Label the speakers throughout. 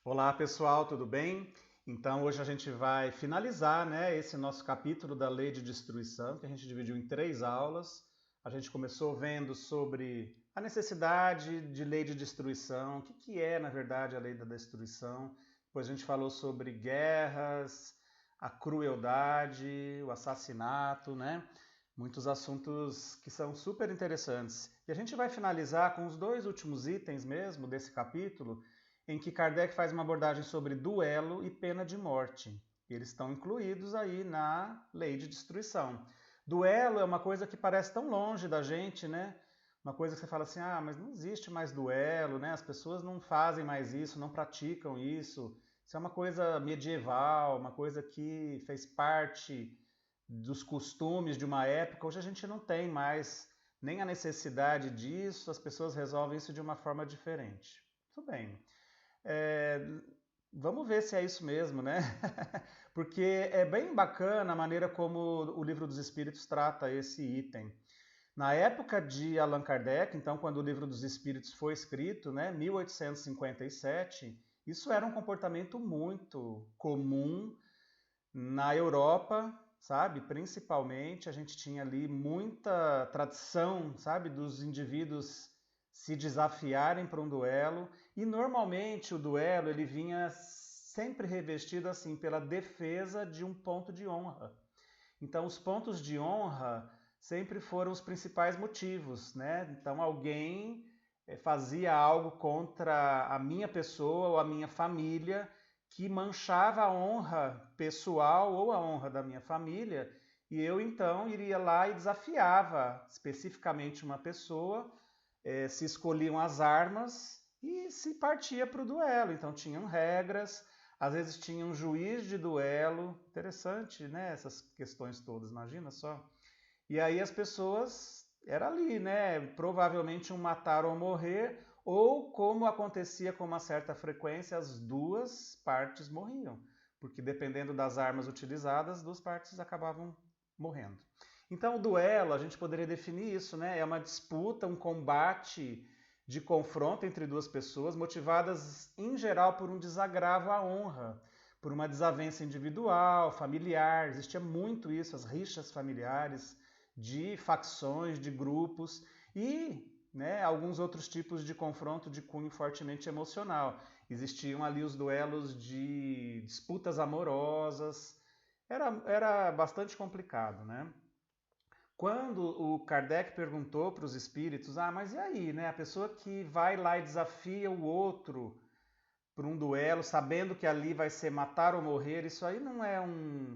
Speaker 1: Olá pessoal, tudo bem? Então hoje a gente vai finalizar, né, esse nosso capítulo da Lei de Destruição, que a gente dividiu em três aulas. A gente começou vendo sobre a necessidade de lei de destruição, o que é, na verdade, a lei da destruição. Depois a gente falou sobre guerras, a crueldade, o assassinato, né? Muitos assuntos que são super interessantes. E a gente vai finalizar com os dois últimos itens mesmo desse capítulo, em que Kardec faz uma abordagem sobre duelo e pena de morte. Eles estão incluídos aí na lei de destruição. Duelo é uma coisa que parece tão longe da gente, né? Uma coisa que você fala assim, mas não existe mais duelo, né? As pessoas não fazem mais isso, não praticam isso. Isso é uma coisa medieval, uma coisa que fez parte dos costumes de uma época. Hoje a gente não tem mais nem a necessidade disso, as pessoas resolvem isso de uma forma diferente. Tudo bem. É, vamos ver se é isso mesmo, né? Porque é bem bacana a maneira como o Livro dos Espíritos trata esse item. Na época de Allan Kardec, então, quando o Livro dos Espíritos foi escrito, né, 1857, isso era um comportamento muito comum na Europa, sabe? Principalmente, a gente tinha ali muita tradição, sabe, dos indivíduos se desafiarem para um duelo, e normalmente o duelo ele vinha sempre revestido assim pela defesa de um ponto de honra. Então, os pontos de honra sempre foram os principais motivos, né? Então, alguém fazia algo contra a minha pessoa ou a minha família que manchava a honra pessoal ou a honra da minha família, e eu então iria lá e desafiava especificamente uma pessoa, se escolhiam as armas e se partia para o duelo. Então tinham regras, às vezes tinha um juiz de duelo, interessante, né? Essas questões todas, imagina só. E aí as pessoas era ali, né? Provavelmente um matar ou morrer, ou como acontecia com uma certa frequência, as duas partes morriam, porque dependendo das armas utilizadas, duas partes acabavam morrendo. Então o duelo, a gente poderia definir isso, né? É uma disputa, um combate de confronto entre duas pessoas, motivadas em geral por um desagravo à honra, por uma desavença individual, familiar. Existia muito isso, as rixas familiares, de facções, de grupos e, né, alguns outros tipos de confronto de cunho fortemente emocional. Existiam ali os duelos de disputas amorosas. Era bastante complicado, né? Quando o Kardec perguntou para os espíritos, mas e aí, né? A pessoa que vai lá e desafia o outro para um duelo, sabendo que ali vai ser matar ou morrer, isso aí não é um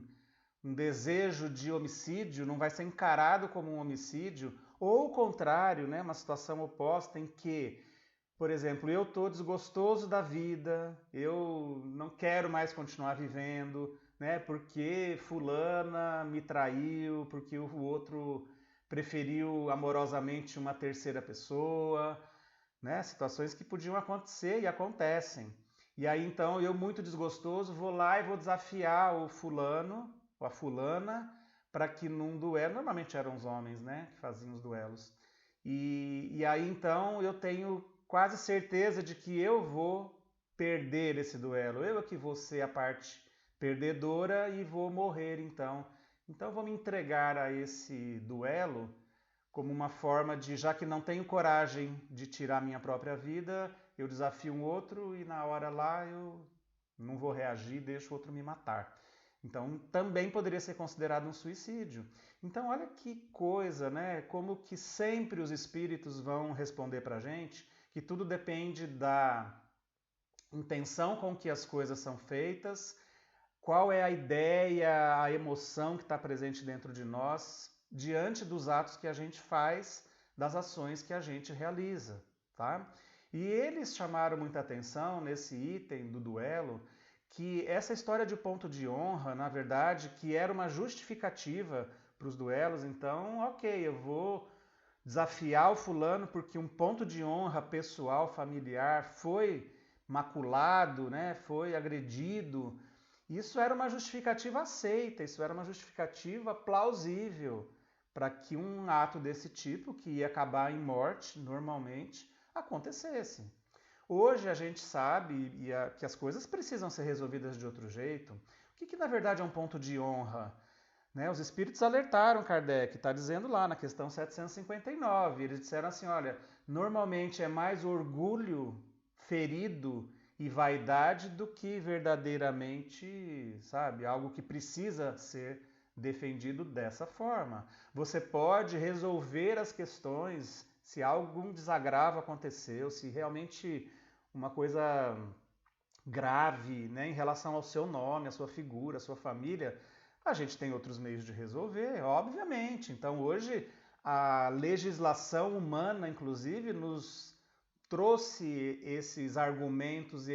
Speaker 1: desejo de homicídio, não vai ser encarado como um homicídio, ou o contrário, né, uma situação oposta em que, por exemplo, eu estou desgostoso da vida, eu não quero mais continuar vivendo, né, porque fulana me traiu, porque o outro preferiu amorosamente uma terceira pessoa, né, situações que podiam acontecer e acontecem. E aí então eu muito desgostoso vou lá e vou desafiar o fulano ou a fulana para que num duelo, normalmente eram os homens, né, que faziam os duelos. E aí então eu tenho quase certeza de que eu vou perder esse duelo. Eu é que vou ser a parte perdedora e vou morrer então. Então vou me entregar a esse duelo como uma forma de, já que não tenho coragem de tirar minha própria vida, eu desafio um outro e na hora lá eu não vou reagir, deixo o outro me matar. Então também poderia ser considerado um suicídio. Então olha que coisa, né? Como que sempre os espíritos vão responder para a gente, que tudo depende da intenção com que as coisas são feitas, qual é a ideia, a emoção que está presente dentro de nós diante dos atos que a gente faz, das ações que a gente realiza, tá? E eles chamaram muita atenção nesse item do duelo que essa história de ponto de honra, na verdade, que era uma justificativa para os duelos, então, ok, eu vou desafiar o fulano porque um ponto de honra pessoal, familiar foi maculado, né, foi agredido. Isso era uma justificativa aceita, isso era uma justificativa plausível para que um ato desse tipo, que ia acabar em morte normalmente, acontecesse. Hoje a gente sabe que as coisas precisam ser resolvidas de outro jeito. O que na verdade é um ponto de honra? Né? Os espíritos alertaram Kardec, está dizendo lá na questão 759. Eles disseram assim: olha, normalmente é mais orgulho ferido e vaidade do que verdadeiramente, sabe, algo que precisa ser defendido dessa forma. Você pode resolver as questões se algum desagravo aconteceu, se realmente uma coisa grave, né, em relação ao seu nome, à sua figura, à sua família, a gente tem outros meios de resolver, obviamente. Então hoje a legislação humana, inclusive, nos trouxe esses argumentos e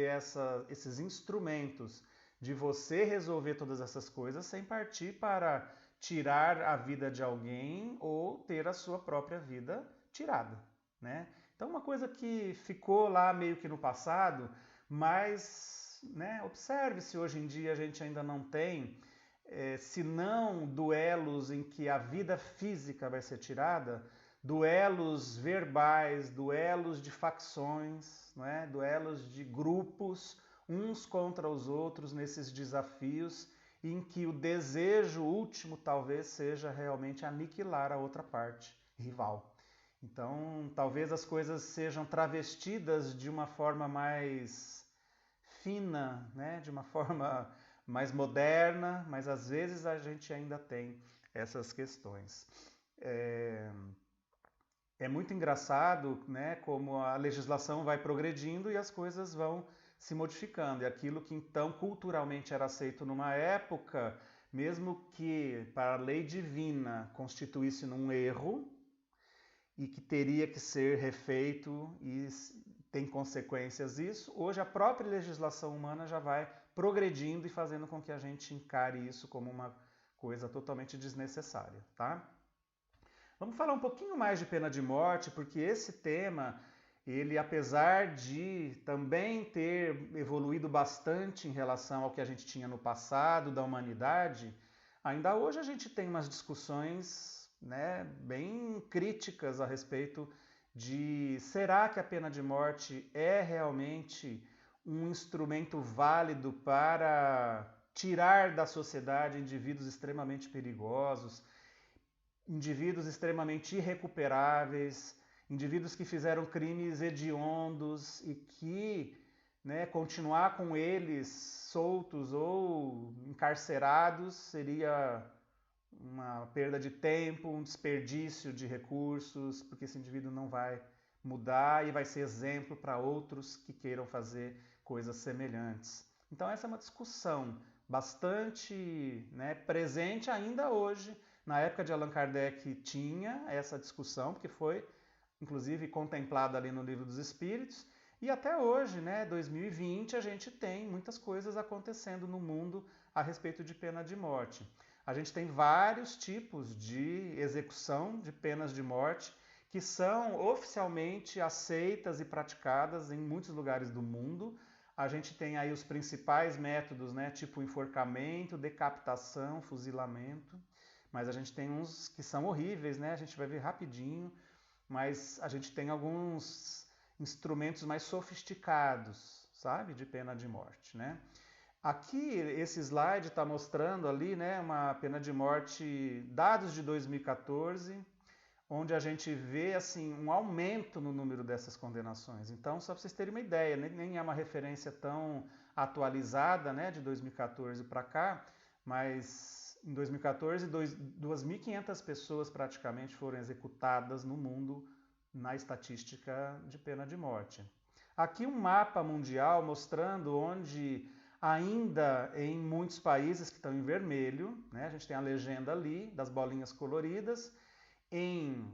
Speaker 1: esses instrumentos de você resolver todas essas coisas sem partir para tirar a vida de alguém ou ter a sua própria vida tirada, né? Então uma coisa que ficou lá meio que no passado, mas, né, observe se hoje em dia a gente ainda não tem, se não duelos em que a vida física vai ser tirada, duelos verbais, duelos de facções, não é? Duelos de grupos, uns contra os outros nesses desafios, em que o desejo último talvez seja realmente aniquilar a outra parte rival. Então, talvez as coisas sejam travestidas de uma forma mais fina, né? De uma forma mais moderna, mas às vezes a gente ainda tem essas questões. É muito engraçado, né, como a legislação vai progredindo e as coisas vão se modificando. E aquilo que então culturalmente era aceito numa época, mesmo que para a lei divina constituísse num erro e que teria que ser refeito e tem consequências isso, hoje a própria legislação humana já vai progredindo e fazendo com que a gente encare isso como uma coisa totalmente desnecessária, tá? Vamos falar um pouquinho mais de pena de morte, porque esse tema, ele apesar de também ter evoluído bastante em relação ao que a gente tinha no passado da humanidade, ainda hoje a gente tem umas discussões, né, bem críticas a respeito de será que a pena de morte é realmente um instrumento válido para tirar da sociedade indivíduos extremamente perigosos, indivíduos extremamente irrecuperáveis, indivíduos que fizeram crimes hediondos e que, né, continuar com eles soltos ou encarcerados seria uma perda de tempo, um desperdício de recursos, porque esse indivíduo não vai mudar e vai ser exemplo para outros que queiram fazer coisas semelhantes. Então essa é uma discussão bastante, né, presente ainda hoje. Na época de Allan Kardec tinha essa discussão, porque foi inclusive contemplada ali no Livro dos Espíritos, e até hoje, né, 2020, a gente tem muitas coisas acontecendo no mundo a respeito de pena de morte. A gente tem vários tipos de execução de penas de morte que são oficialmente aceitas e praticadas em muitos lugares do mundo. A gente tem aí os principais métodos, né, tipo enforcamento, decapitação, fuzilamento, mas a gente tem uns que são horríveis, né? A gente vai ver rapidinho, mas a gente tem alguns instrumentos mais sofisticados, sabe, de pena de morte, né? Aqui, esse slide está mostrando ali, né, uma pena de morte, dados de 2014, onde a gente vê assim um aumento no número dessas condenações. Então, só para vocês terem uma ideia, nem é uma referência tão atualizada, né, de 2014 para cá, mas em 2014, 2.500 pessoas praticamente foram executadas no mundo na estatística de pena de morte. Aqui um mapa mundial mostrando onde ainda em muitos países que estão em vermelho, né, a gente tem a legenda ali das bolinhas coloridas, em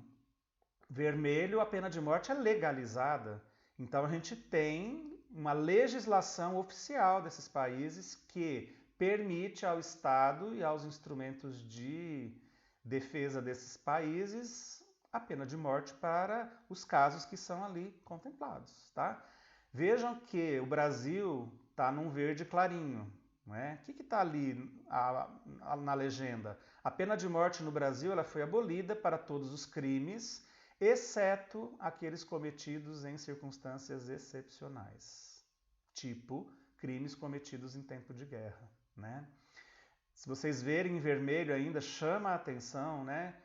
Speaker 1: vermelho a pena de morte é legalizada. Então a gente tem uma legislação oficial desses países que permite ao Estado e aos instrumentos de defesa desses países a pena de morte para os casos que são ali contemplados, tá? Vejam que o Brasil está num verde clarinho, não é? O que está ali na legenda? A pena de morte no Brasil ela foi abolida para todos os crimes exceto aqueles cometidos em circunstâncias excepcionais, tipo crimes cometidos em tempo de guerra, né? Se vocês verem em vermelho ainda, chama a atenção, né?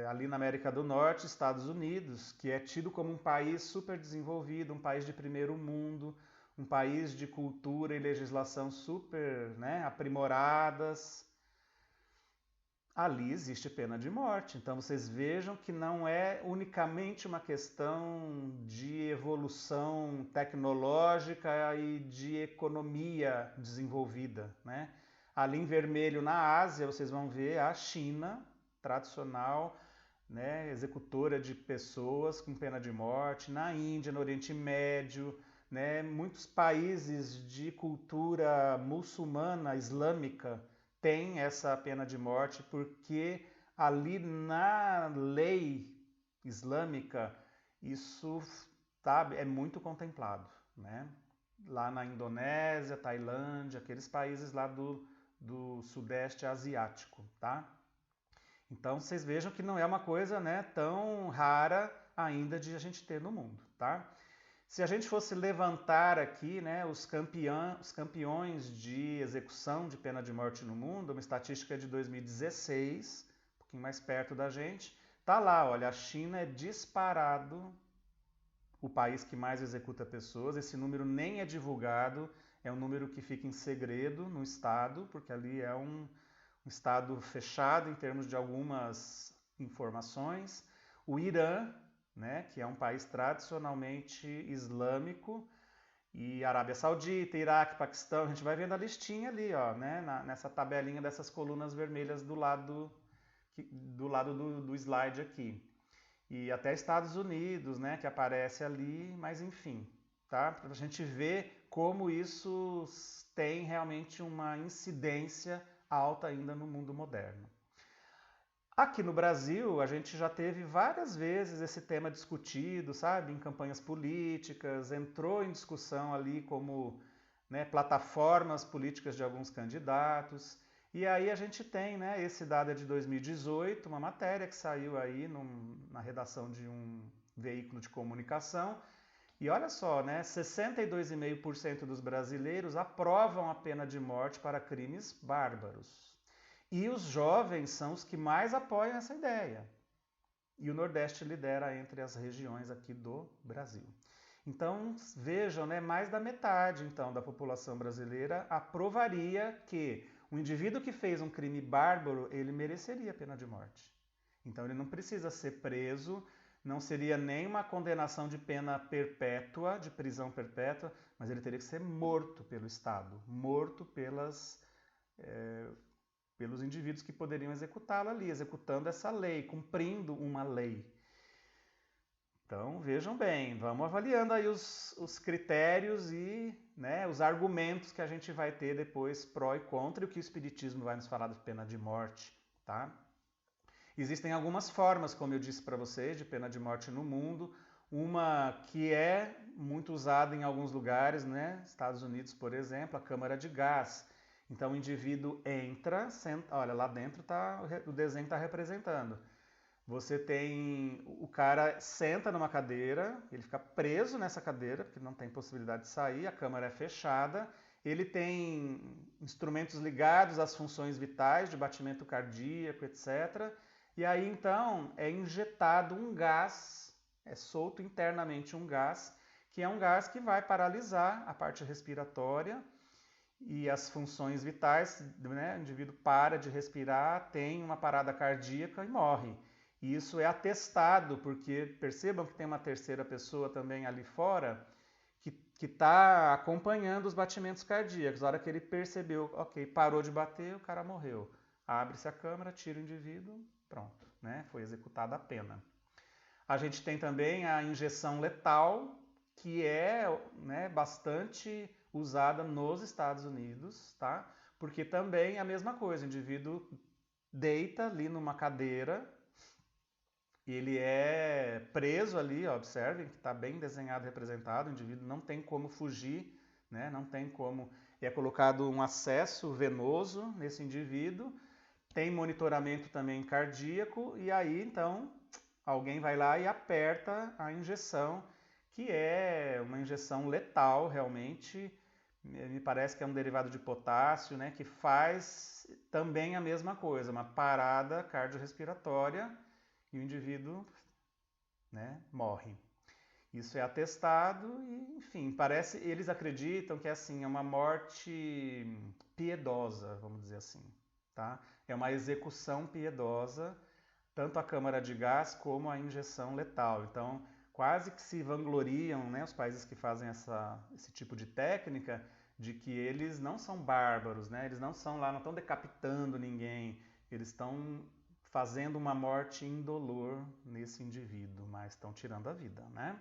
Speaker 1: Ali na América do Norte, Estados Unidos, que é tido como um país super desenvolvido, um país de primeiro mundo, um país de cultura e legislação super, né, aprimoradas. Ali existe pena de morte. Então vocês vejam que não é unicamente uma questão de evolução tecnológica e de economia desenvolvida, né? Ali em vermelho na Ásia vocês vão ver a China, tradicional, né, executora de pessoas com pena de morte, na Índia, no Oriente Médio, né, muitos países de cultura muçulmana, islâmica, têm essa pena de morte porque ali na lei islâmica isso é muito contemplado, né? Lá na Indonésia, Tailândia, aqueles países lá do Sudeste Asiático, tá? Então vocês vejam que não é uma coisa, né, tão rara ainda de a gente ter no mundo, tá? Se a gente fosse levantar aqui, né, os campeões de execução de pena de morte no mundo, uma estatística de 2016, um pouquinho mais perto da gente, tá lá, olha, a China é disparado o país que mais executa pessoas, esse número nem é divulgado, é um número que fica em segredo no estado, porque ali é um estado fechado em termos de algumas informações. O Irã, né, que é um país tradicionalmente islâmico, e Arábia Saudita, Iraque, Paquistão, a gente vai vendo a listinha ali, ó, né, nessa tabelinha dessas colunas vermelhas do lado do slide aqui. E até Estados Unidos, né, que aparece ali, mas enfim, tá? Para a gente ver como isso tem realmente uma incidência alta ainda no mundo moderno. Aqui no Brasil, a gente já teve várias vezes esse tema discutido, sabe, em campanhas políticas, entrou em discussão ali como, né, plataformas políticas de alguns candidatos. E aí a gente tem, né, esse dado é de 2018, uma matéria que saiu aí na redação de um veículo de comunicação. E olha só, né, 62,5% dos brasileiros aprovam a pena de morte para crimes bárbaros. E os jovens são os que mais apoiam essa ideia. E o Nordeste lidera entre as regiões aqui do Brasil. Então, vejam, né, mais da metade então, da população brasileira aprovaria que o indivíduo que fez um crime bárbaro, ele mereceria a pena de morte. Então, ele não precisa ser preso, não seria nem uma condenação de pena perpétua, de prisão perpétua, mas ele teria que ser morto pelo Estado, morto pelos indivíduos que poderiam executá-lo ali, executando essa lei, cumprindo uma lei. Então, vejam bem, vamos avaliando aí os critérios e, né, os argumentos que a gente vai ter depois pró e contra, e o que o Espiritismo vai nos falar de pena de morte, tá? Existem algumas formas, como eu disse para vocês, de pena de morte no mundo. Uma que é muito usada em alguns lugares, né? Estados Unidos, por exemplo, a câmara de gás. Então o indivíduo entra, senta, olha, lá dentro o desenho está representando. Você tem, o cara senta numa cadeira, ele fica preso nessa cadeira, porque não tem possibilidade de sair, a câmara é fechada, ele tem instrumentos ligados às funções vitais, de batimento cardíaco, etc. E aí então é injetado um gás, é solto internamente um gás, que é um gás que vai paralisar a parte respiratória e as funções vitais, né? O indivíduo para de respirar, tem uma parada cardíaca e morre. E isso é atestado, porque percebam que tem uma terceira pessoa também ali fora que está acompanhando os batimentos cardíacos. Na hora que ele percebeu, ok, parou de bater, o cara morreu. Abre-se a câmara, tira o indivíduo, pronto, né? Foi executada a pena. A gente tem também a injeção letal, que é, né, bastante usada nos Estados Unidos, tá? Porque também é a mesma coisa, o indivíduo deita ali numa cadeira, ele é preso ali, ó, observem que está bem desenhado, representado, o indivíduo não tem como fugir, né? Não tem como, é colocado um acesso venoso nesse indivíduo, tem monitoramento também cardíaco, e aí então alguém vai lá e aperta a injeção, que é uma injeção letal realmente, me parece que é um derivado de potássio, né, que faz também a mesma coisa, uma parada cardiorrespiratória e o indivíduo, né, morre. Isso é atestado e, enfim, parece, eles acreditam que assim, é uma morte piedosa, vamos dizer assim, tá? É uma execução piedosa, tanto a câmara de gás como a injeção letal. Então, quase que se vangloriam, né, os países que fazem esse tipo de técnica, de que eles não são bárbaros, né? Eles não são lá, não estão decapitando ninguém, eles estão fazendo uma morte indolor nesse indivíduo, mas estão tirando a vida, né?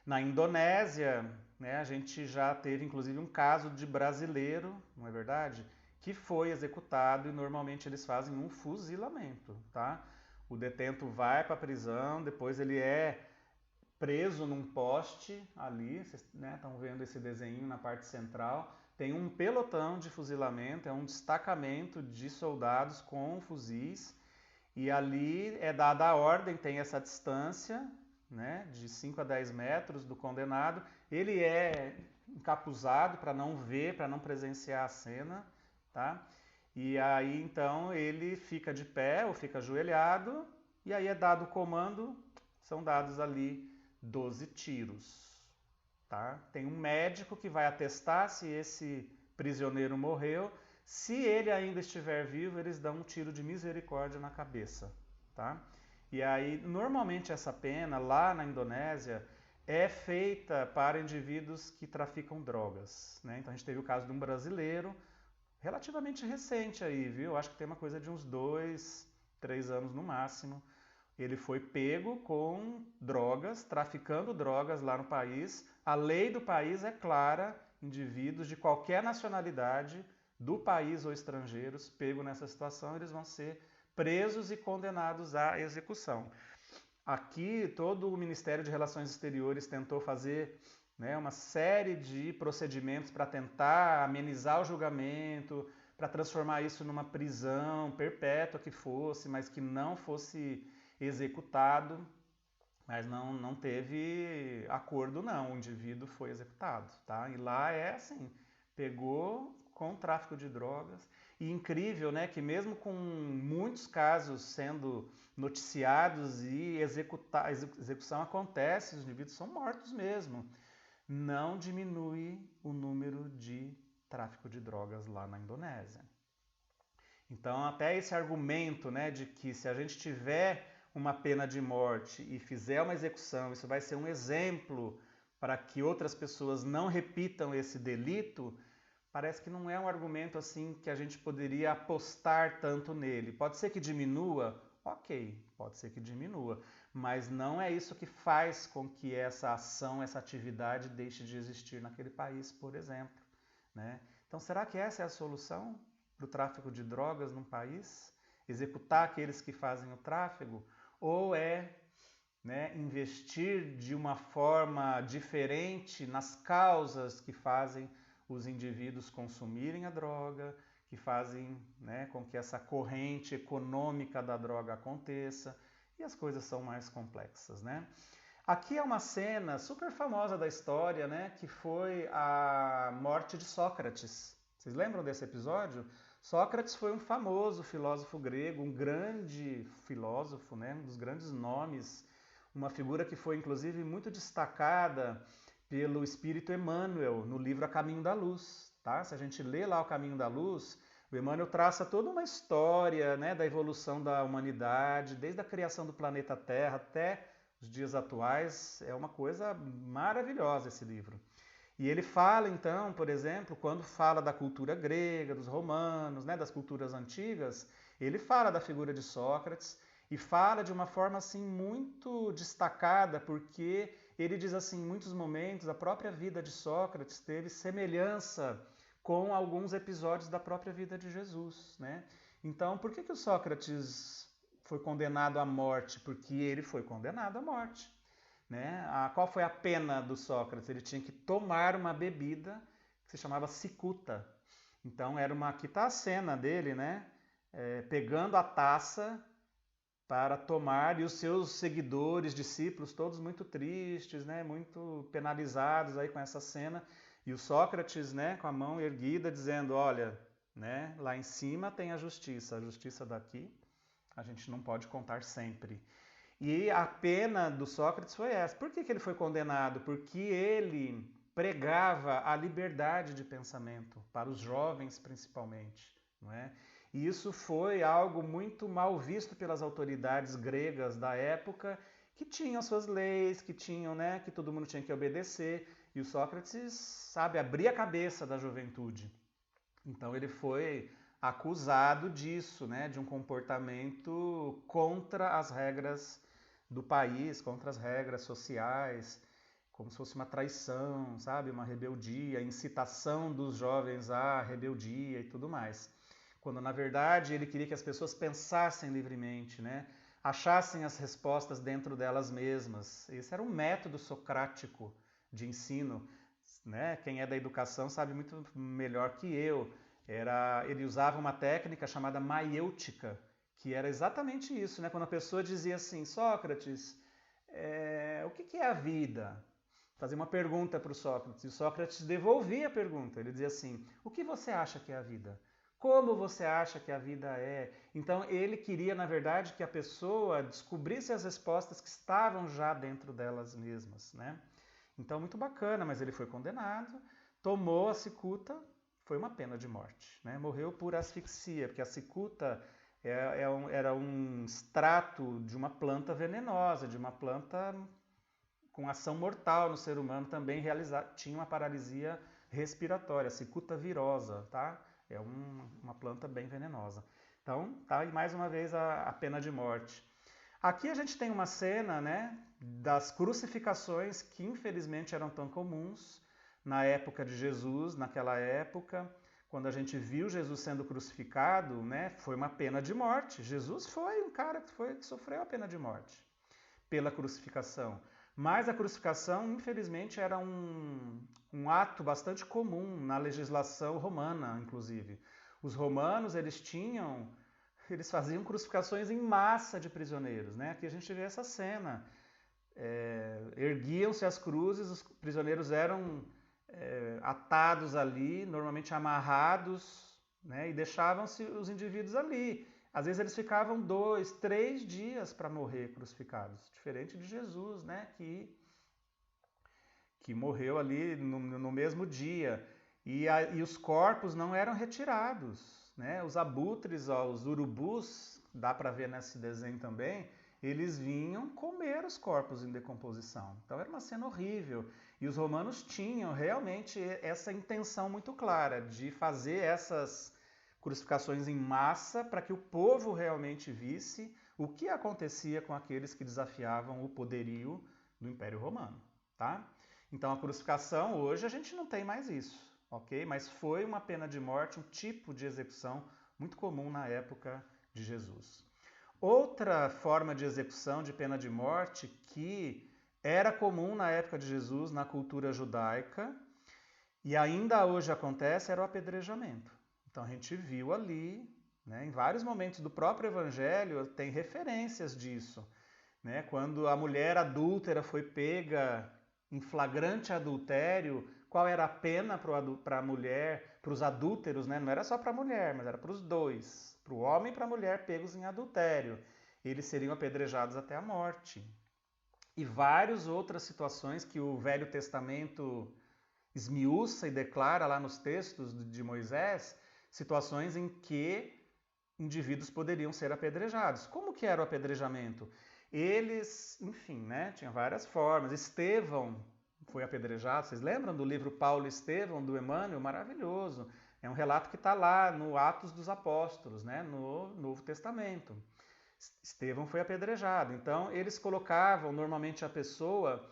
Speaker 1: Na Indonésia, né, a gente já teve inclusive um caso de brasileiro, não é verdade? Que foi executado e normalmente eles fazem um fuzilamento, tá? O detento vai para a prisão, depois ele é preso num poste ali, vocês, né, estão vendo esse desenho na parte central. Tem um pelotão de fuzilamento, é um destacamento de soldados com fuzis e ali é dada a ordem, tem essa distância, né, de 5 a 10 metros do condenado. Ele é encapuzado para não ver, para não presenciar a cena, tá? E aí então ele fica de pé ou fica ajoelhado e aí é dado o comando, são dados ali 12 tiros, tá? Tem um médico que vai atestar se esse prisioneiro morreu. Se ele ainda estiver vivo, eles dão um tiro de misericórdia na cabeça, tá? E aí, normalmente essa pena lá na Indonésia é feita para indivíduos que traficam drogas, né? Então a gente teve o caso de um brasileiro, relativamente recente aí, viu? Acho que tem uma coisa de uns 2, 3 anos no máximo. Ele foi pego com drogas, traficando drogas lá no país. A lei do país é clara, indivíduos de qualquer nacionalidade, do país ou estrangeiros, pego nessa situação, eles vão ser presos e condenados à execução. Aqui, todo o Ministério de Relações Exteriores tentou fazer, né, uma série de procedimentos para tentar amenizar o julgamento, para transformar isso numa prisão perpétua que fosse, mas que não fosse executado, mas não teve acordo não, o indivíduo foi executado, tá? E lá é assim, pegou com tráfico de drogas. E incrível, né, que mesmo com muitos casos sendo noticiados e execução acontece, os indivíduos são mortos mesmo, não diminui o número de tráfico de drogas lá na Indonésia. Então, até esse argumento, né, de que se a gente tiver uma pena de morte e fizer uma execução, isso vai ser um exemplo para que outras pessoas não repitam esse delito, parece que não é um argumento assim que a gente poderia apostar tanto nele. Pode ser que diminua? Ok, pode ser que diminua, mas não é isso que faz com que essa ação, essa atividade deixe de existir naquele país, por exemplo, né? Então, será que essa é a solução para o tráfico de drogas num país? Executar aqueles que fazem o tráfego? Ou é, né, investir de uma forma diferente nas causas que fazem os indivíduos consumirem a droga, que fazem, né, com que essa corrente econômica da droga aconteça, e as coisas são mais complexas, né? Aqui é uma cena super famosa da história, né, que foi a morte de Sócrates. Vocês lembram desse episódio? Sócrates foi um famoso filósofo grego, um grande filósofo, né, um dos grandes nomes, uma figura que foi inclusive muito destacada pelo Espírito Emmanuel no livro A Caminho da Luz. Tá? Se a gente lê lá O Caminho da Luz, o Emmanuel traça toda uma história, né, da evolução da humanidade, desde a criação do planeta Terra até os dias atuais. É uma coisa maravilhosa esse livro. E ele fala, então, por exemplo, quando fala da cultura grega, dos romanos, né, das culturas antigas, ele fala da figura de Sócrates e fala de uma forma assim muito destacada, porque ele diz assim, em muitos momentos, a própria vida de Sócrates teve semelhança com alguns episódios da própria vida de Jesus, né? Então, por que o Sócrates foi condenado à morte? Porque ele foi condenado à morte. Né? Qual foi a pena do Sócrates? Ele tinha que tomar uma bebida que se chamava cicuta. Então, aqui está a cena dele, né? Pegando a taça para tomar, e os seus seguidores, discípulos, todos muito tristes, né, muito penalizados aí com essa cena, e o Sócrates, né, com a mão erguida, dizendo, olha, né, lá em cima tem a justiça daqui a gente não pode contar sempre. E a pena do Sócrates foi essa. Por que ele foi condenado? Porque ele pregava a liberdade de pensamento, para os jovens principalmente, não é? E isso foi algo muito mal visto pelas autoridades gregas da época, que tinham suas leis, que tinham, né, que todo mundo tinha que obedecer, e o Sócrates, sabe, abria a cabeça da juventude. Então ele foi acusado disso, né, de um comportamento contra as regras do país, contra as regras sociais, como se fosse uma traição, sabe, uma rebeldia, incitação dos jovens à rebeldia e tudo mais. Quando na verdade ele queria que as pessoas pensassem livremente, né, achassem as respostas dentro delas mesmas. Esse era um método socrático de ensino, né? Quem é da educação sabe muito melhor que eu. Ele usava uma técnica chamada maiêutica, que era exatamente isso, né? Quando a pessoa dizia assim, Sócrates, o que é a vida? Fazia uma pergunta para o Sócrates, e o Sócrates devolvia a pergunta. Ele dizia assim, o que você acha que é a vida? Como você acha que a vida é? Então ele queria, na verdade, que a pessoa descobrisse as respostas que estavam já dentro delas mesmas, né? Então, muito bacana, mas ele foi condenado, tomou a cicuta, foi uma pena de morte, né? Morreu por asfixia, porque a cicuta era um extrato de uma planta venenosa, de uma planta com ação mortal no ser humano, também tinha uma paralisia respiratória, cicuta virosa, tá? É uma planta bem venenosa. Então, tá aí mais uma vez a pena de morte. Aqui a gente tem uma cena, né, das crucificações que infelizmente eram tão comuns na época de Jesus, naquela época, quando a gente viu Jesus sendo crucificado, né, foi uma pena de morte. Jesus foi um cara que sofreu a pena de morte pela crucificação. Mas a crucificação, infelizmente, era um ato bastante comum na legislação romana, inclusive. Os romanos, eles faziam crucificações em massa de prisioneiros, né? Aqui a gente vê essa cena. Erguiam-se as cruzes, os prisioneiros eram atados ali, normalmente amarrados, né? E deixavam-se os indivíduos ali. Às vezes eles ficavam 2, 3 dias para morrer crucificados, diferente de Jesus, né? Que morreu ali no mesmo dia. E os corpos não eram retirados, né? Os abutres, os urubus, dá para ver nesse desenho também, eles vinham comer os corpos em decomposição. Então era uma cena horrível. E os romanos tinham realmente essa intenção muito clara de fazer essas crucificações em massa para que o povo realmente visse o que acontecia com aqueles que desafiavam o poderio do Império Romano, tá? Então a crucificação, hoje a gente não tem mais isso, ok? Mas foi uma pena de morte, um tipo de execução muito comum na época de Jesus. Outra forma de execução de pena de morte que era comum na época de Jesus na cultura judaica e ainda hoje acontece era o apedrejamento. Então a gente viu ali, né, em vários momentos do próprio Evangelho, tem referências disso, né? Quando a mulher adúltera foi pega em flagrante adultério, qual era a pena para a mulher, para os adúlteros, né? Não era só para a mulher, mas era para os dois, para o homem e para a mulher pegos em adultério. Eles seriam apedrejados até a morte. E várias outras situações que o Velho Testamento esmiuça e declara lá nos textos de Moisés, situações em que indivíduos poderiam ser apedrejados. Como que era o apedrejamento? Eles, enfim, né, tinha várias formas. Estevão foi apedrejado. Vocês lembram do livro Paulo e Estevão, do Emmanuel? Maravilhoso. É um relato que está lá no Atos dos Apóstolos, né, no Novo Testamento. Estevão foi apedrejado. Então, eles colocavam normalmente a pessoa...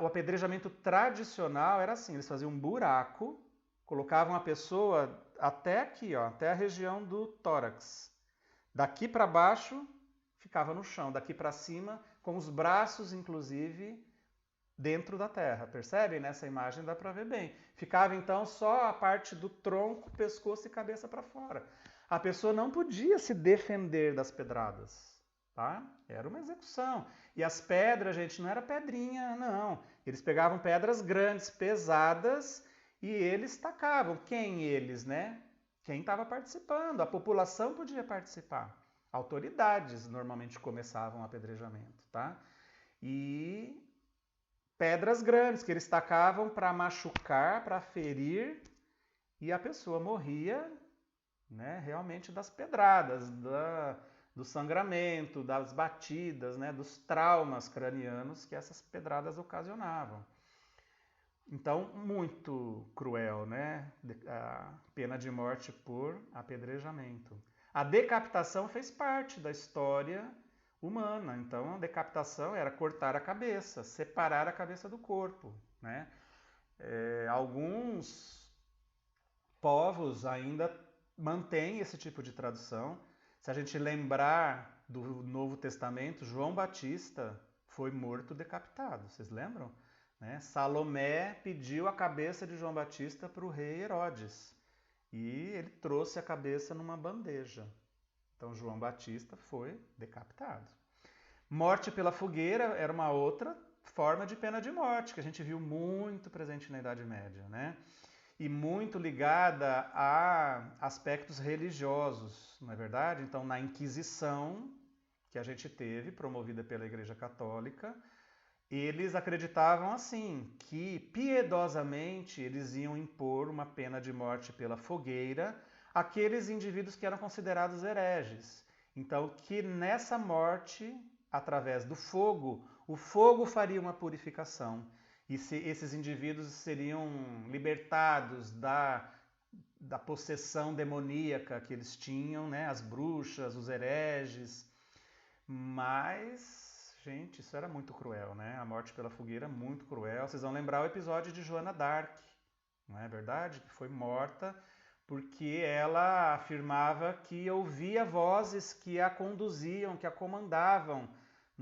Speaker 1: O apedrejamento tradicional era assim, eles faziam um buraco, colocavam a pessoa até aqui, ó, até a região do tórax. Daqui para baixo, ficava no chão. Daqui para cima, com os braços, inclusive, dentro da terra. Percebem? Nessa imagem dá para ver bem. Ficava, então, só a parte do tronco, pescoço e cabeça para fora. A pessoa não podia se defender das pedradas. tá? Era uma execução. E as pedras, gente, não era pedrinha, não. Eles pegavam pedras grandes, pesadas, e eles tacavam. Quem eles, né? Quem estava participando. A população podia participar. Autoridades normalmente começavam o apedrejamento, tá? E pedras grandes que eles tacavam para machucar, para ferir, e a pessoa morria, né, realmente das pedradas, do sangramento, das batidas, né, dos traumas cranianos que essas pedradas ocasionavam. Então, muito cruel, né, a pena de morte por apedrejamento. A decapitação fez parte da história humana. Então, a decapitação era cortar a cabeça, separar a cabeça do corpo, né? Alguns povos ainda mantêm esse tipo de tradução. Se a gente lembrar do Novo Testamento, João Batista foi morto decapitado, vocês lembram? Né? Salomé pediu a cabeça de João Batista para o rei Herodes e ele trouxe a cabeça numa bandeja. Então João Batista foi decapitado. Morte pela fogueira era uma outra forma de pena de morte, que a gente viu muito presente na Idade Média, né? E muito ligada a aspectos religiosos, não é verdade? Então, na Inquisição, que a gente teve, promovida pela Igreja Católica, eles acreditavam assim, que piedosamente eles iam impor uma pena de morte pela fogueira àqueles indivíduos que eram considerados hereges. Então, que nessa morte, através do fogo, o fogo faria uma purificação. E esses indivíduos seriam libertados da possessão demoníaca que eles tinham, né? As bruxas, os hereges. Mas, gente, isso era muito cruel, né? A morte pela fogueira, muito cruel. Vocês vão lembrar o episódio de Joana d'Arc, não é verdade? Que foi morta porque ela afirmava que ouvia vozes que a conduziam, que a comandavam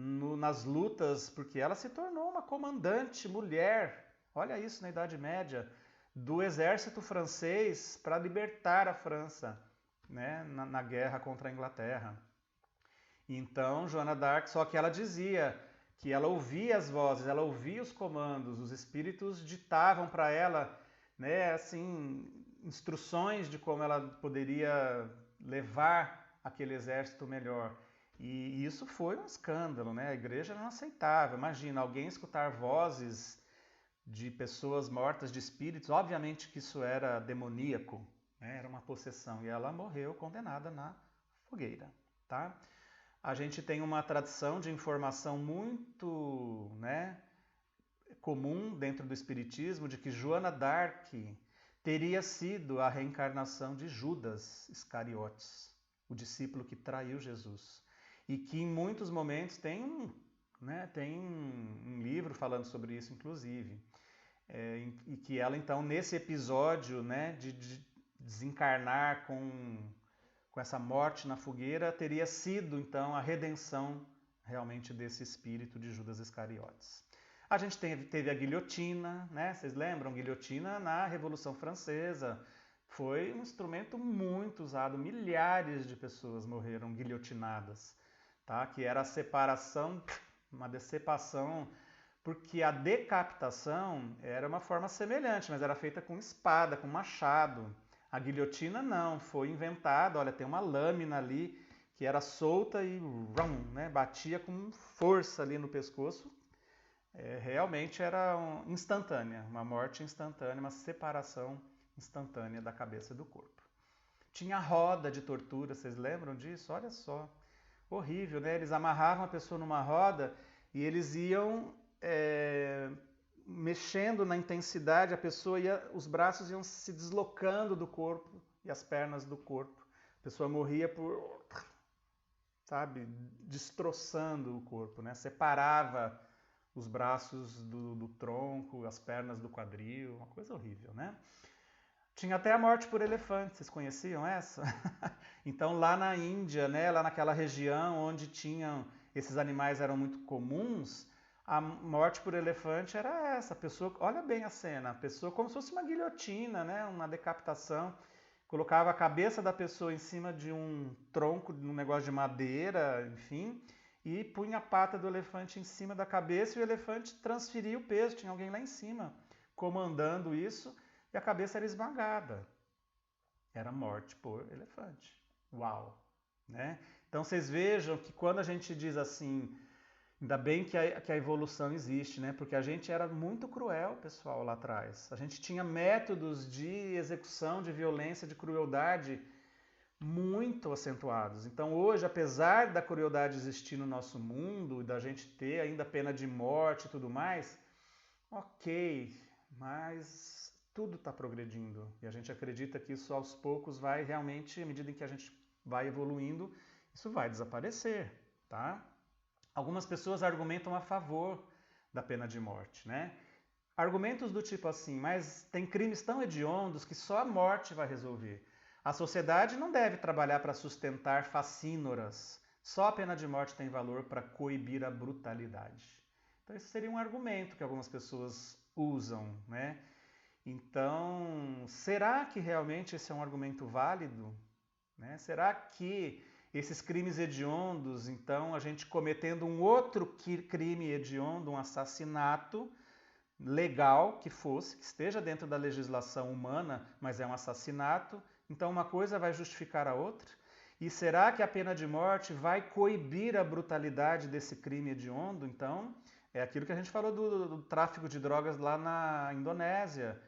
Speaker 1: nas lutas, porque ela se tornou uma comandante mulher, olha isso na Idade Média, do exército francês para libertar a França, né, na guerra contra a Inglaterra. Então, Joana d'Arc, só que ela dizia que ela ouvia as vozes, ela ouvia os comandos, os espíritos ditavam para ela, né, assim, instruções de como ela poderia levar aquele exército melhor. E isso foi um escândalo, né? A igreja não aceitava. Imagina, alguém escutar vozes de pessoas mortas, de espíritos, obviamente que isso era demoníaco, né? Era uma possessão. E ela morreu condenada na fogueira, tá? A gente tem uma tradição de informação muito, né, comum dentro do espiritismo de que Joana d'Arc teria sido a reencarnação de Judas Iscariotes, o discípulo que traiu Jesus. E que em muitos momentos tem um livro falando sobre isso, inclusive. E que ela, então, nesse episódio, né, de desencarnar com essa morte na fogueira, teria sido, então, a redenção realmente desse espírito de Judas Iscariotes. A gente teve a guilhotina, né? Vocês lembram? Guilhotina na Revolução Francesa. Foi um instrumento muito usado, milhares de pessoas morreram guilhotinadas. Tá? Que era a separação, uma decepação, porque a decapitação era uma forma semelhante, mas era feita com espada, com machado. A guilhotina não, foi inventada, olha, tem uma lâmina ali que era solta e né, batia com força ali no pescoço. Realmente era instantânea, uma morte instantânea, uma separação instantânea da cabeça do corpo. Tinha roda de tortura, vocês lembram disso? Olha só. Horrível, né? Eles amarravam a pessoa numa roda e eles iam mexendo na intensidade, os braços iam se deslocando do corpo e as pernas do corpo. A pessoa morria por, sabe, destroçando o corpo, né? Separava os braços do tronco, as pernas do quadril, uma coisa horrível, né? Tinha até a morte por elefante, vocês conheciam essa? Então lá na Índia, né, lá naquela região onde esses animais eram muito comuns, a morte por elefante era essa. A pessoa, olha bem a cena, a pessoa como se fosse uma guilhotina, né, uma decapitação, colocava a cabeça da pessoa em cima de um tronco, de um negócio de madeira, enfim, e punha a pata do elefante em cima da cabeça e o elefante transferia o peso, tinha alguém lá em cima comandando isso e a cabeça era esmagada. Era morte por elefante. Uau! Né? Então vocês vejam que quando a gente diz assim, ainda bem que a evolução existe, né? Porque a gente era muito cruel, pessoal, lá atrás. A gente tinha métodos de execução, de violência, de crueldade muito acentuados. Então hoje, apesar da crueldade existir no nosso mundo, da gente ter ainda pena de morte e tudo mais, ok, mas tudo está progredindo. E a gente acredita que isso aos poucos vai realmente, à medida em que a gente vai evoluindo, isso vai desaparecer, tá? Algumas pessoas argumentam a favor da pena de morte, né? Argumentos do tipo assim, mas tem crimes tão hediondos que só a morte vai resolver. A sociedade não deve trabalhar para sustentar facínoras. Só a pena de morte tem valor para coibir a brutalidade. Então esse seria um argumento que algumas pessoas usam, né? Então, será que realmente esse é um argumento válido? Né? Será que esses crimes hediondos, então, a gente cometendo um outro crime hediondo, um assassinato legal que fosse, que esteja dentro da legislação humana, mas é um assassinato, então uma coisa vai justificar a outra? E será que a pena de morte vai coibir a brutalidade desse crime hediondo? Então, é aquilo que a gente falou do tráfico de drogas lá na Indonésia.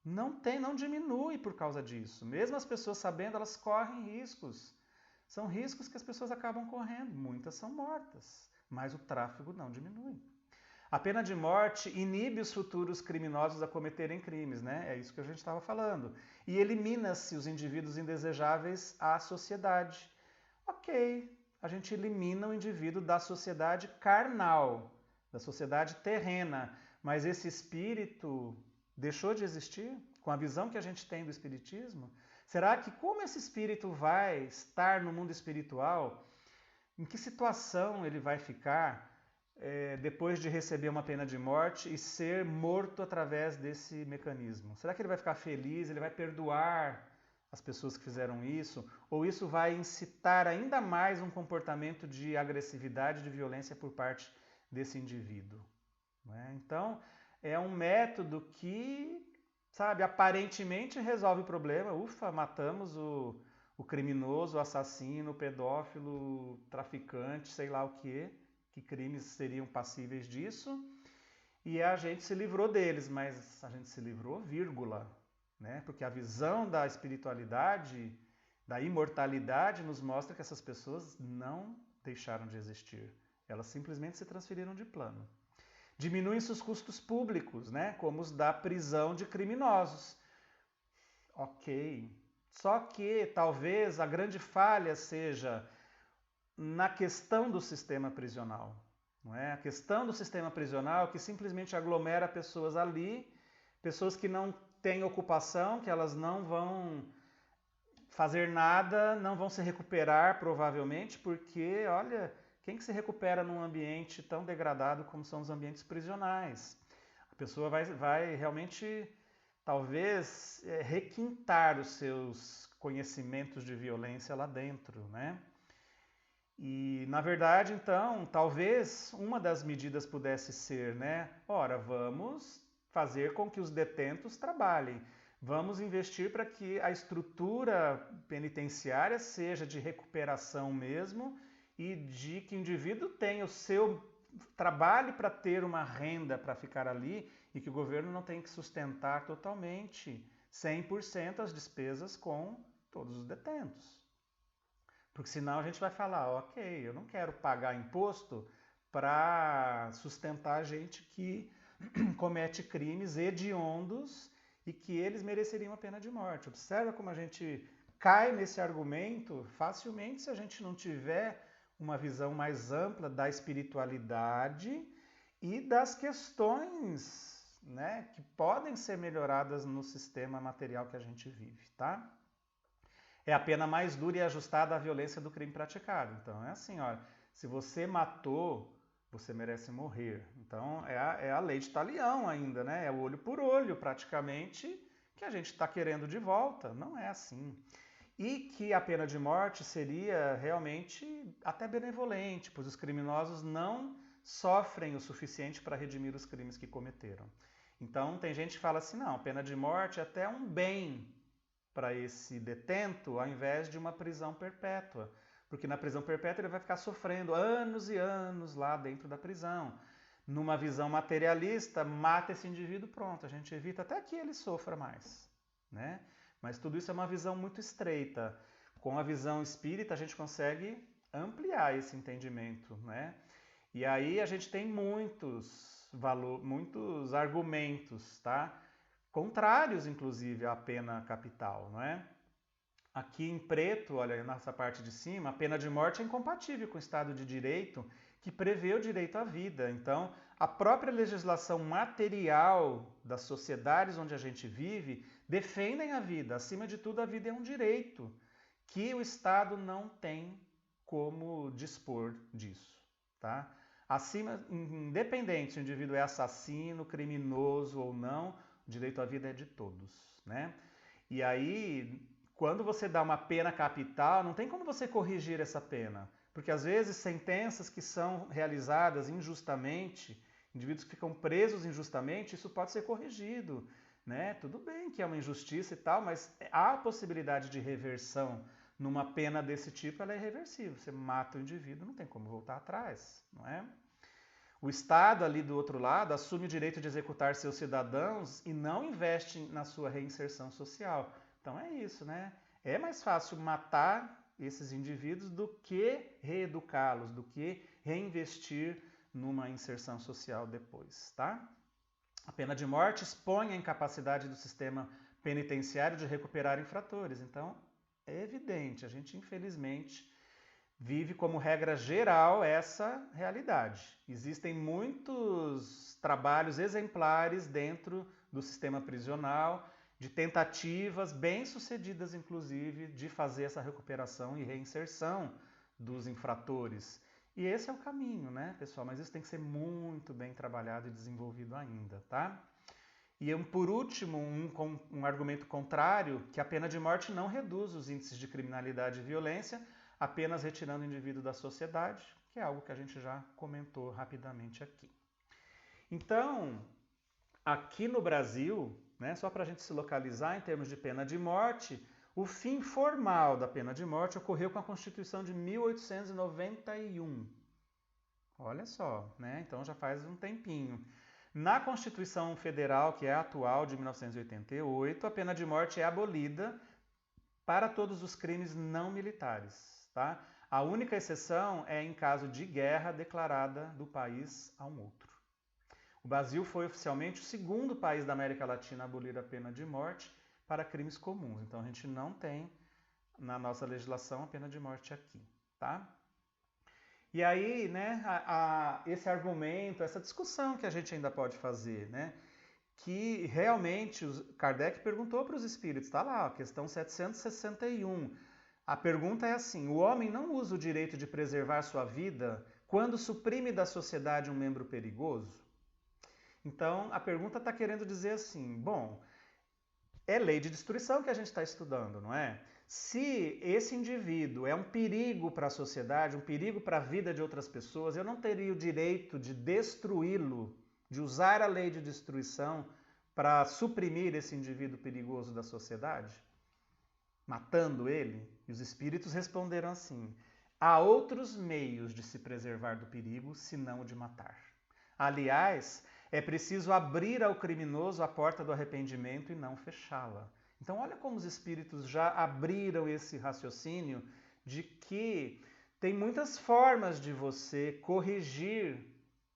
Speaker 1: Não diminui por causa disso. Mesmo as pessoas sabendo, elas correm riscos. São riscos que as pessoas acabam correndo. Muitas são mortas, mas o tráfico não diminui. A pena de morte inibe os futuros criminosos a cometerem crimes, né? É isso que a gente estava falando. E elimina-se os indivíduos indesejáveis à sociedade. Ok, a gente elimina o indivíduo da sociedade carnal, da sociedade terrena, mas esse espírito deixou de existir com a visão que a gente tem do espiritismo? Será que como esse espírito vai estar no mundo espiritual? Em que situação ele vai ficar depois de receber uma pena de morte e ser morto através desse mecanismo? Será que ele vai ficar feliz? Ele vai perdoar as pessoas que fizeram isso? Ou isso vai incitar ainda mais um comportamento de agressividade, de violência por parte desse indivíduo? Né? Então, é um método que, sabe, aparentemente resolve o problema. Ufa, matamos o criminoso, o assassino, o pedófilo, o traficante, sei lá o quê. Que crimes seriam passíveis disso, e a gente se livrou deles, mas a gente se livrou, vírgula, né? Porque a visão da espiritualidade, da imortalidade, nos mostra que essas pessoas não deixaram de existir. Elas simplesmente se transferiram de plano. Diminuem-se os custos públicos, né? Como os da prisão de criminosos. Ok. Só que talvez a grande falha seja na questão do sistema prisional. Não é? A questão do sistema prisional que simplesmente aglomera pessoas ali, pessoas que não têm ocupação, que elas não vão fazer nada, não vão se recuperar provavelmente, porque, olha, quem que se recupera num ambiente tão degradado como são os ambientes prisionais? A pessoa vai realmente, talvez, requintar os seus conhecimentos de violência lá dentro, né? E, na verdade, então, talvez uma das medidas pudesse ser, né? Ora, vamos fazer com que os detentos trabalhem. Vamos investir para que a estrutura penitenciária seja de recuperação mesmo e de que o indivíduo tenha o seu trabalho para ter uma renda para ficar ali e que o governo não tenha que sustentar totalmente 100% as despesas com todos os detentos. Porque senão a gente vai falar, ok, eu não quero pagar imposto para sustentar gente que comete crimes hediondos e que eles mereceriam a pena de morte. Observa como a gente cai nesse argumento facilmente se a gente não tiver uma visão mais ampla da espiritualidade e das questões, né, que podem ser melhoradas no sistema material que a gente vive, tá? É a pena mais dura e ajustada à violência do crime praticado. Então é assim, olha, se você matou, você merece morrer. Então é a lei de Talião ainda, né? É o olho por olho praticamente que a gente está querendo de volta. Não é assim. e que a pena de morte seria realmente até benevolente, pois os criminosos não sofrem o suficiente para redimir os crimes que cometeram. Então tem gente que fala assim, não, pena de morte é até um bem para esse detento, ao invés de uma prisão perpétua. Porque na prisão perpétua ele vai ficar sofrendo anos e anos lá dentro da prisão. Numa visão materialista, mata esse indivíduo, pronto, a gente evita até que ele sofra mais, né? Mas tudo isso é uma visão muito estreita. Com a visão espírita, a gente consegue ampliar esse entendimento, né? E aí a gente tem muitos argumentos, tá? Contrários, inclusive, à pena capital, não é? Aqui em preto, olha, nessa parte de cima, a pena de morte é incompatível com o Estado de Direito, que prevê o direito à vida. Então, a própria legislação material das sociedades onde a gente vive defendem a vida. Acima de tudo, a vida é um direito que o Estado não tem como dispor disso, tá? Acima, independente se o indivíduo é assassino, criminoso ou não, o direito à vida é de todos, né? E aí, quando você dá uma pena capital, não tem como você corrigir essa pena. Porque às vezes sentenças que são realizadas injustamente, indivíduos que ficam presos injustamente, isso pode ser corrigido, né? Tudo bem que é uma injustiça e tal, mas há a possibilidade de reversão numa pena desse tipo, ela é irreversível. Você mata o indivíduo, não tem como voltar atrás, não é? O Estado ali do outro lado assume o direito de executar seus cidadãos e não investe na sua reinserção social. Então é isso, né? É mais fácil matar esses indivíduos do que reeducá-los, do que reinvestir numa inserção social depois, tá? A pena de morte expõe a incapacidade do sistema penitenciário de recuperar infratores. Então, é evidente, a gente infelizmente vive como regra geral essa realidade. Existem muitos trabalhos exemplares dentro do sistema prisional, de tentativas bem-sucedidas, inclusive, de fazer essa recuperação e reinserção dos infratores. E esse é o caminho, né, pessoal? Mas isso tem que ser muito bem trabalhado e desenvolvido ainda, tá? E por último, um argumento contrário, que a pena de morte não reduz os índices de criminalidade e violência, apenas retirando o indivíduo da sociedade, que é algo que a gente já comentou rapidamente aqui. Então, aqui no Brasil, né, só para a gente se localizar em termos de pena de morte, o fim formal da pena de morte ocorreu com a Constituição de 1891. Olha só, né? Então já faz um tempinho. Na Constituição Federal, que é a atual, de 1988, a pena de morte é abolida para todos os crimes não militares, tá? A única exceção é em caso de guerra declarada do país a um outro. O Brasil foi oficialmente o segundo país da América Latina a abolir a pena de morte para crimes comuns. Então a gente não tem na nossa legislação a pena de morte aqui, tá? E aí, né, esse argumento, essa discussão que a gente ainda pode fazer, né? Que realmente Kardec perguntou para os espíritos, está lá, questão 761. A pergunta é assim: o homem não usa o direito de preservar sua vida quando suprime da sociedade um membro perigoso? Então, a pergunta está querendo dizer assim, bom, é lei de destruição que a gente está estudando, não é? Se esse indivíduo é um perigo para a sociedade, um perigo para a vida de outras pessoas, eu não teria o direito de destruí-lo, de usar a lei de destruição para suprimir esse indivíduo perigoso da sociedade, matando ele? E os espíritos responderam assim: há outros meios de se preservar do perigo, senão o de matar. Aliás, é preciso abrir ao criminoso a porta do arrependimento e não fechá-la. Então olha como os espíritos já abriram esse raciocínio de que tem muitas formas de você corrigir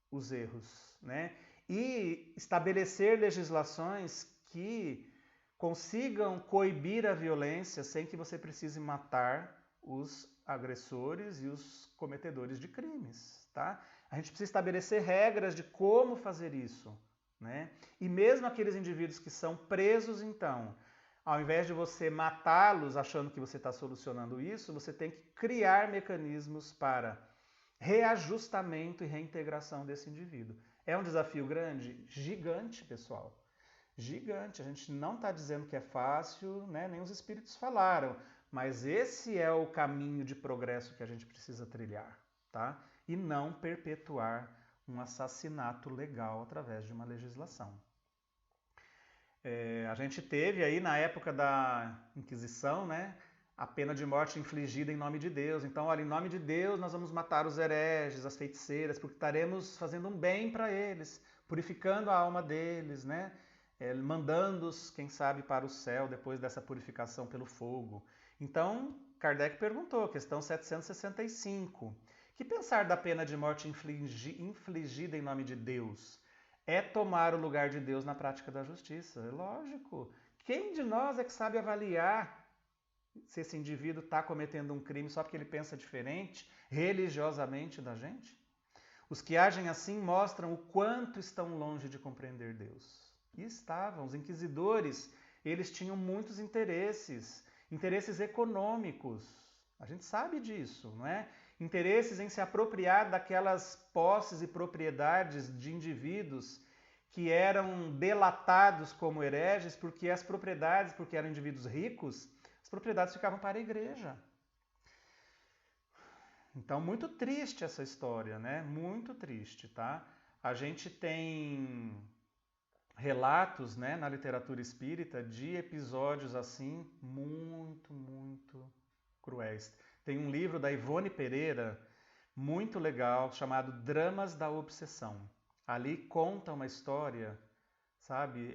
Speaker 1: os erros, né? E estabelecer legislações que consigam coibir a violência sem que você precise matar os agressores e os cometedores de crimes, tá? A gente precisa estabelecer regras de como fazer isso, né? E mesmo aqueles indivíduos que são presos, então, ao invés de você matá-los achando que você está solucionando isso, você tem que criar mecanismos para reajustamento e reintegração desse indivíduo. É um desafio grande? Gigante, pessoal. Gigante. A gente não está dizendo que é fácil, né? Nem os espíritos falaram. mas esse é o caminho de progresso que a gente precisa trilhar, tá? E não perpetuar um assassinato legal através de uma legislação. A gente teve aí na época da Inquisição, né, a pena de morte infligida em nome de Deus. Então, olha, em nome de Deus nós vamos matar os hereges, as feiticeiras, porque estaremos fazendo um bem para eles, purificando a alma deles, né? Mandando-os, quem sabe, para o céu depois dessa purificação pelo fogo. Então, Kardec perguntou, questão 765, que pensar da pena de morte infligida em nome de Deus? É tomar o lugar de Deus na prática da justiça? É lógico. Quem de nós é que sabe avaliar se esse indivíduo está cometendo um crime só porque ele pensa diferente, religiosamente, da gente? Os que agem assim mostram o quanto estão longe de compreender Deus. E estavam. Os inquisidores, eles tinham muitos interesses econômicos. A gente sabe disso, não é? Interesses em se apropriar daquelas posses e propriedades de indivíduos que eram delatados como hereges, porque as propriedades, porque eram indivíduos ricos, as propriedades ficavam para a igreja. Então, muito triste essa história, né? Muito triste, tá? A gente tem relatos, né, na literatura espírita de episódios assim muito cruéis. Tem um livro da Ivone Pereira, muito legal, chamado Dramas da Obsessão. Ali conta uma história, sabe,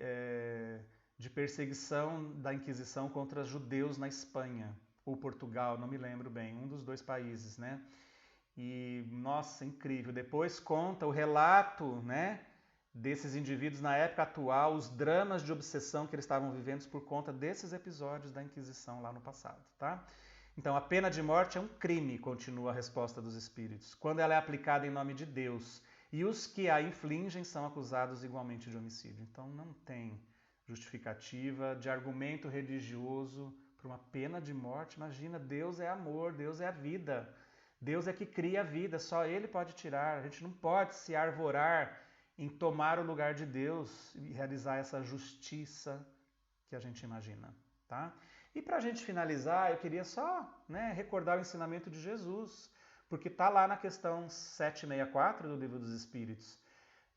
Speaker 1: de perseguição da Inquisição contra judeus na Espanha, ou Portugal, não me lembro bem, um dos dois países, né? E, nossa, incrível. Depois conta o relato, né, desses indivíduos na época atual, os dramas de obsessão que eles estavam vivendo por conta desses episódios da Inquisição lá no passado, tá? Então, a pena de morte é um crime, continua a resposta dos espíritos, quando ela é aplicada em nome de Deus. E os que a infligem são acusados igualmente de homicídio. Então, não tem justificativa de argumento religioso para uma pena de morte. Imagina, Deus é amor, Deus é a vida. Deus é que cria a vida, só Ele pode tirar. A gente não pode se arvorar em tomar o lugar de Deus e realizar essa justiça que a gente imagina, tá? E para a gente finalizar, eu queria só, né, recordar o ensinamento de Jesus, porque está lá na questão 764 do Livro dos Espíritos,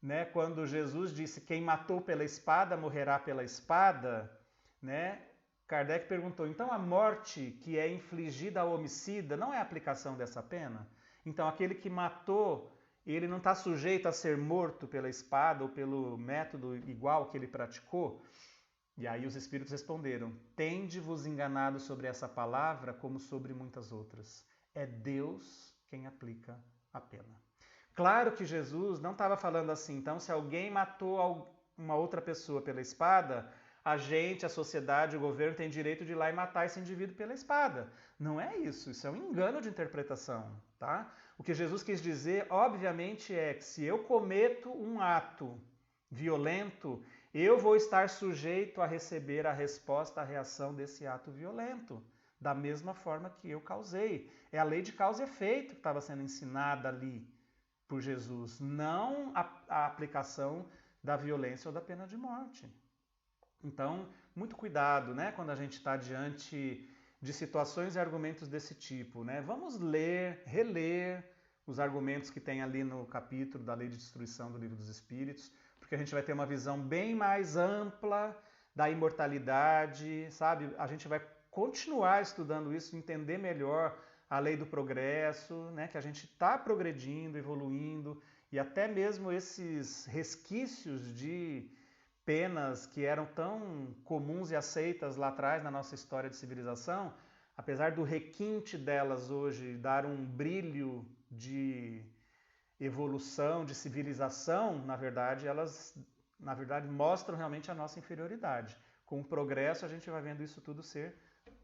Speaker 1: né, quando Jesus disse: quem matou pela espada morrerá pela espada, né? Kardec perguntou: então a morte que é infligida ao homicida não é a aplicação dessa pena? Então aquele que matou, ele não está sujeito a ser morto pela espada ou pelo método igual que ele praticou? E aí os espíritos responderam: tende-vos enganado sobre essa palavra como sobre muitas outras. É Deus quem aplica a pena. Claro que Jesus não estava falando assim, então se alguém matou uma outra pessoa pela espada, a gente, a sociedade, o governo tem direito de ir lá e matar esse indivíduo pela espada. Não é isso, isso é um engano de interpretação, tá? O que Jesus quis dizer, obviamente, é que se eu cometo um ato violento, eu vou estar sujeito a receber a resposta, a reação desse ato violento, da mesma forma que eu causei. É a lei de causa e efeito que estava sendo ensinada ali por Jesus, não a aplicação da violência ou da pena de morte. Então, muito cuidado, né, quando a gente está diante de situações e argumentos desse tipo, né? Vamos ler, reler os argumentos que tem ali no capítulo da Lei de Destruição do Livro dos Espíritos, porque a gente vai ter uma visão bem mais ampla da imortalidade, sabe? A gente vai continuar estudando isso, entender melhor a lei do progresso, né? Que a gente está progredindo, evoluindo, e até mesmo esses resquícios de penas que eram tão comuns e aceitas lá atrás na nossa história de civilização, apesar do requinte delas hoje dar um brilho de evolução, de civilização, na verdade, elas mostram realmente a nossa inferioridade. Com o progresso, a gente vai vendo isso tudo ser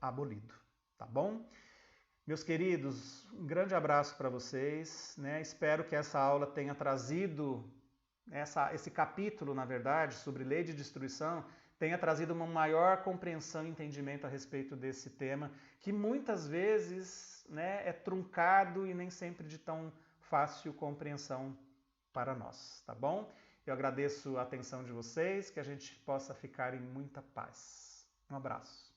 Speaker 1: abolido, tá bom? Meus queridos, um grande abraço para vocês, né? Espero que essa aula tenha trazido, esse capítulo, na verdade, sobre lei de destruição, tenha trazido uma maior compreensão e entendimento a respeito desse tema, que muitas vezes, né, é truncado e nem sempre de tão fácil compreensão para nós, tá bom? Eu agradeço a atenção de vocês, que a gente possa ficar em muita paz. Um abraço.